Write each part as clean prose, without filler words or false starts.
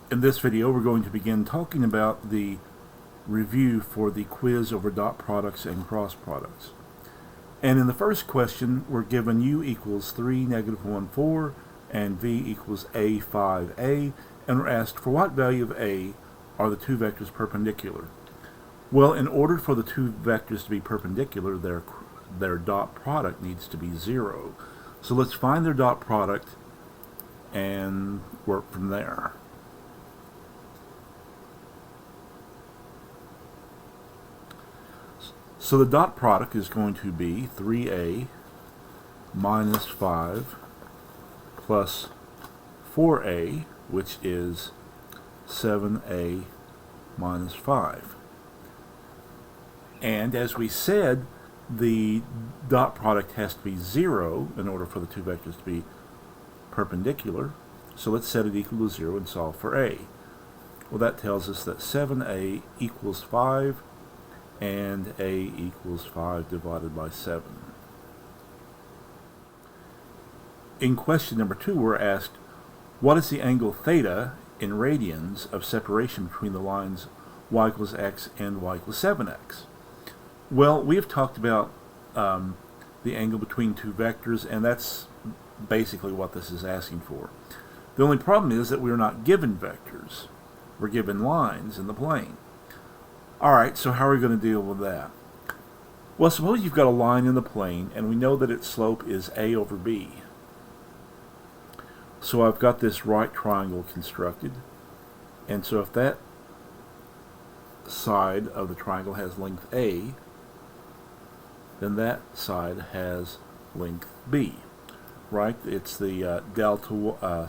In this video, we're going to begin talking about the review for the quiz over dot products and cross products. And in the first question, we're given u equals 3, -1, 4, and v equals a, 5a, and we're asked for what value of a are the two vectors perpendicular. Well, in order for the two vectors to be perpendicular, their dot product needs to be 0. So let's find their dot product and work from there. So the dot product is going to be 3a minus 5 plus 4a, which is 7a minus 5. And as we said, the dot product has to be 0 in order for the two vectors to be perpendicular. So let's set it equal to 0 and solve for a. Well, that tells us that 7a equals 5 and a equals 5 divided by 7. In question number 2, we're asked, what is the angle theta in radians of separation between the lines y equals x and y equals 7x? Well, we have talked about the angle between two vectors, and that's basically what this is asking for. The only problem is that we're not given vectors. We're given lines in the plane. Alright, so how are we going to deal with that? Well, suppose you've got a line in the plane, and we know that its slope is a over b. So I've got this right triangle constructed, and so if that side of the triangle has length a, then that side has length b. Right? It's the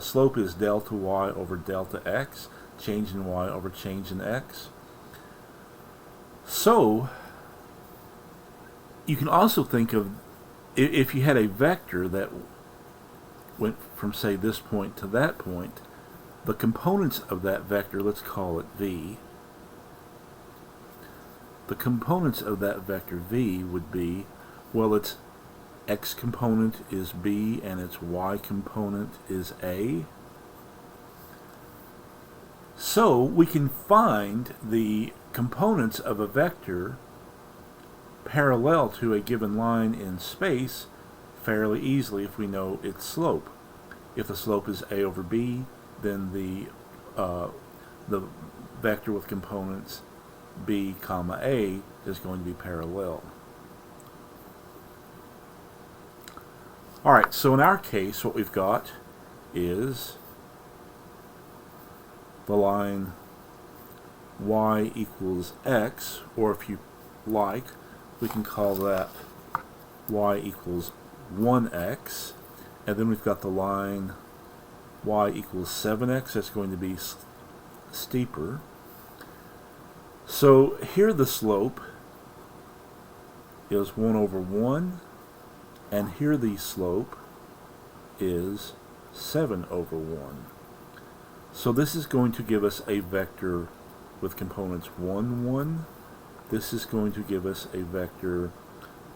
slope is delta y over delta x, change in y over change in x. So you can also think of, if you had a vector that went from, say, this point to that point, the components of that vector, let's call it v, the components of that vector v would be, well, its x component is b and its y component is a. So we can find the components of a vector parallel to a given line in space fairly easily if we know its slope. If the slope is a over b, then the vector with components b comma a is going to be parallel. Alright, so in our case what we've got is the line y equals x, or if you like, we can call that y equals 1x, and then we've got the line y equals 7x. That's going to be steeper. So here the slope is 1 over 1, and here the slope is 7 over 1. So this is going to give us a vector with components 1, 1. This is going to give us a vector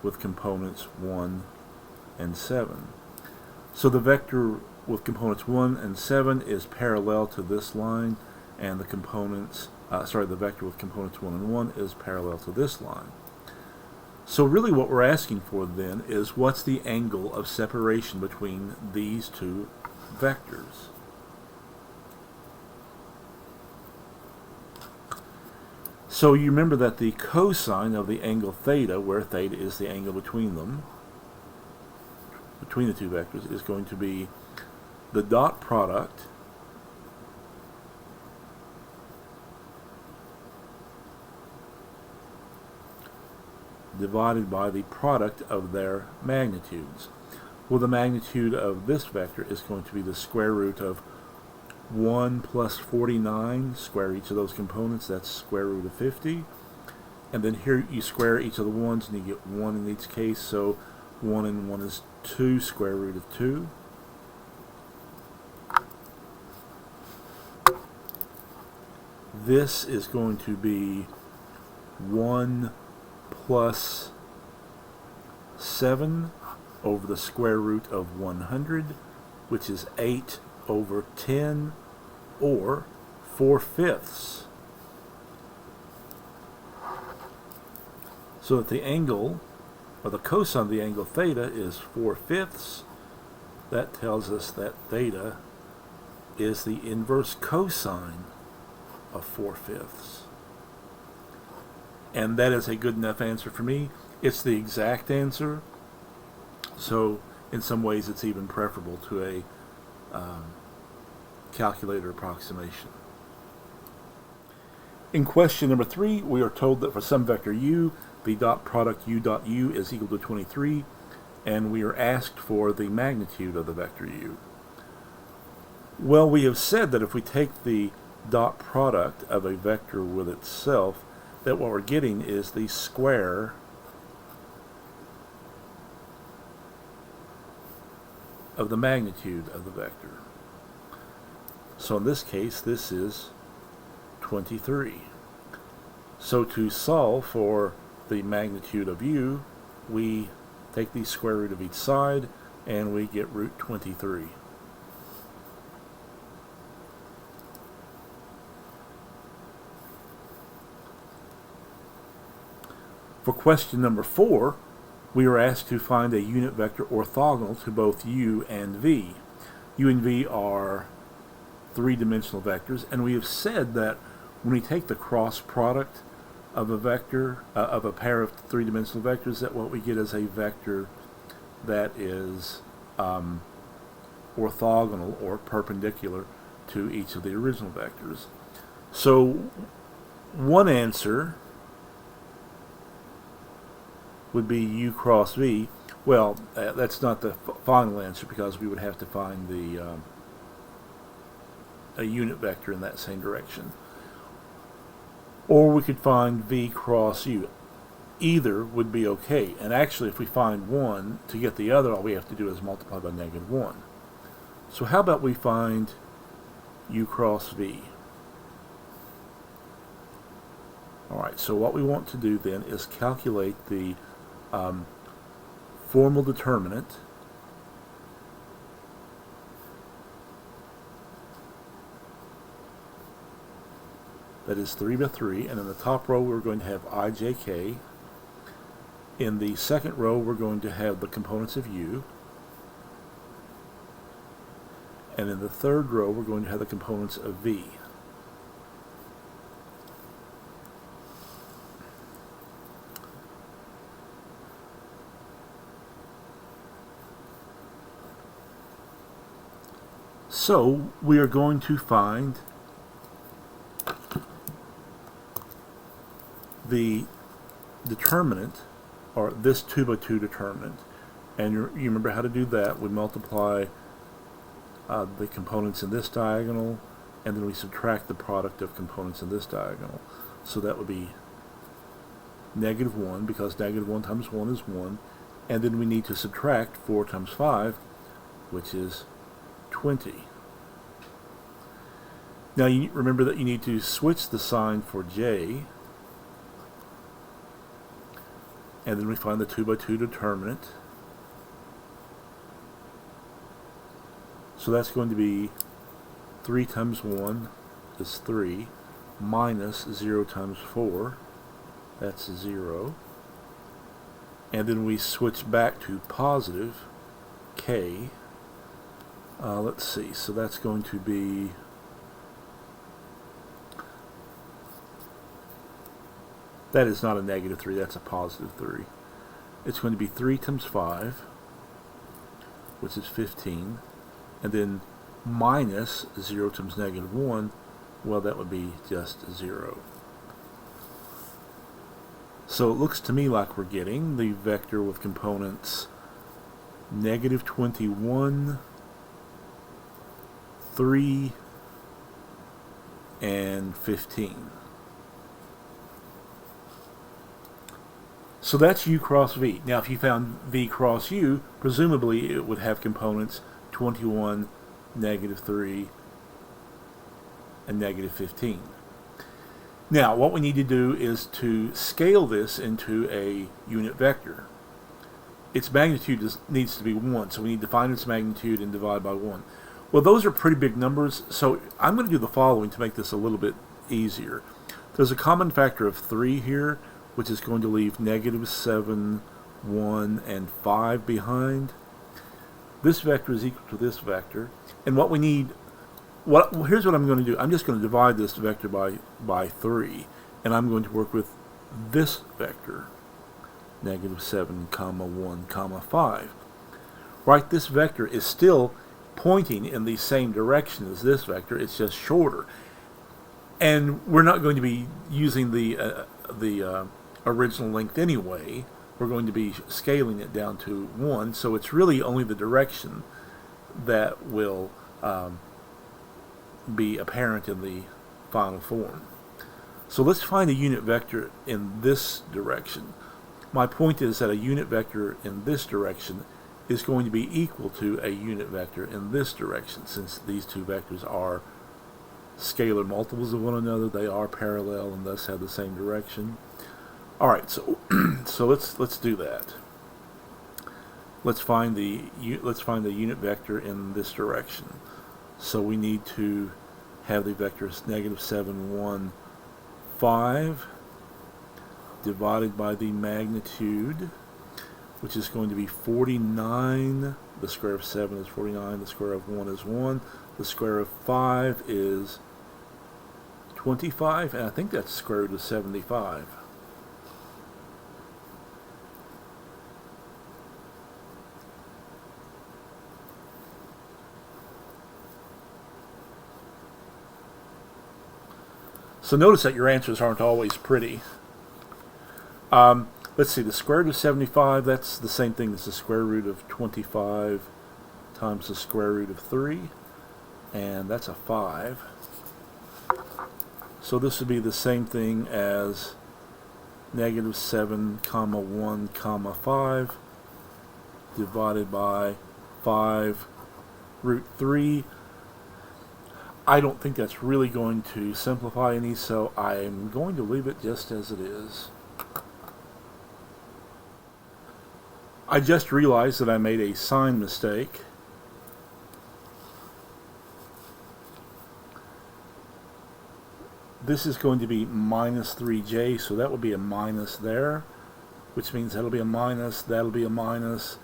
with components 1 and 7. So the vector with components 1 and 7 is parallel to this line, and the vector with components 1 and 1 is parallel to this line. So really what we're asking for then is, what's the angle of separation between these two vectors? So you remember that the cosine of the angle theta, where theta is the angle between them, between the two vectors, is going to be the dot product divided by the product of their magnitudes. Well, the magnitude of this vector is going to be the square root of 1 plus 49, square each of those components, that's square root of 50. And then here you square each of the ones and you get 1 in each case, so 1 and 1 is 2, square root of 2. This is going to be 1 plus 7 over the square root of 100, which is 8 over 10, or 4/5. So that the angle, or the cosine of the angle theta, is 4/5. That tells us that theta is the inverse cosine of 4/5. And that is a good enough answer for me. It's the exact answer, so in some ways it's even preferable to a calculator approximation. In question number 3, we are told that for some vector u, the dot product u dot u is equal to 23, and we are asked for the magnitude of the vector u. Well, we have said that if we take the dot product of a vector with itself, that what we're getting is the square of the magnitude of the vector. So in this case, this is 23. So to solve for the magnitude of u, we take the square root of each side, and we get root 23. For question number 4, we are asked to find a unit vector orthogonal to both u and v. U and v are three-dimensional vectors, and we have said that when we take the cross product of a vector, of a pair of three-dimensional vectors, that what we get is a vector that is orthogonal or perpendicular to each of the original vectors. So one answer would be u cross v. Well, that's not the final answer, because we would have to find the a unit vector in that same direction. Or we could find v cross u. Either would be okay. And actually, if we find one, to get the other, all we have to do is multiply by -1. So how about we find u cross v? Alright, so what we want to do then is calculate the formal determinant that is 3 by 3, and in the top row we're going to have ijk. In the second row we're going to have the components of u, and in the third row we're going to have the components of v. So we are going to find the determinant, or this 2 by 2 determinant. And you remember how to do that. We multiply the components in this diagonal, and then we subtract the product of components in this diagonal. So that would be -1, because -1 times 1 is 1. And then we need to subtract 4 times 5, which is 20. Now you remember that you need to switch the sign for j, and then we find the 2 by 2 determinant. So that's going to be 3 times 1 is 3, minus 0 times 4, that's 0. And then we switch back to positive k. Let's see, so that's going to be that is not a -3, that's a +3. It's going to be 3 times 5, which is 15, and then minus 0 times -1, well, that would be just 0. So it looks to me like we're getting the vector with components -21, 3, and 15. So that's u cross v. Now if you found v cross u, presumably it would have components 21, -3, and -15. Now what we need to do is to scale this into a unit vector. Its magnitude needs to be 1, so we need to find its magnitude and divide by 1. Well, those are pretty big numbers, so I'm going to do the following to make this a little bit easier. There's a common factor of 3 here, which is going to leave -7, 1, and 5 behind. This vector is equal to this vector, and what we need, here's what I'm going to do. I'm just going to divide this vector by 3, and I'm going to work with this vector, -7, 1, 5. Right, this vector is still pointing in the same direction as this vector, it's just shorter. And we're not going to be using the original length anyway. We're going to be scaling it down to 1, so it's really only the direction that will be apparent in the final form. So let's find a unit vector in this direction. My point is that a unit vector in this direction is going to be equal to a unit vector in this direction. Since these two vectors are scalar multiples of one another, they are parallel and thus have the same direction. All right, so let's do that. Let's find the unit vector in this direction. So we need to have the vectors -7, 1, 5 divided by the magnitude, which is going to be 49. The square of 7 is 49. The square of 1 is 1. The square of 5 is 25, and I think that's the square root of 75. So notice that your answers aren't always pretty. Let's see, the square root of 75, that's the same thing as the square root of 25 times the square root of 3, and that's a 5. So this would be the same thing as -7, 1, 5 divided by 5 root 3. I don't think that's really going to simplify any, so I'm going to leave it just as it is. I just realized that I made a sign mistake. This is going to be -3j, so that would be a minus there, which means that'll be a minus, that'll be a minus,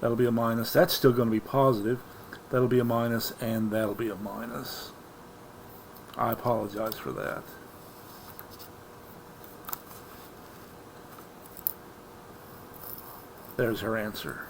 that'll be a minus. That's still going to be positive. That'll be a minus, and that'll be a minus. I apologize for that. There's her answer.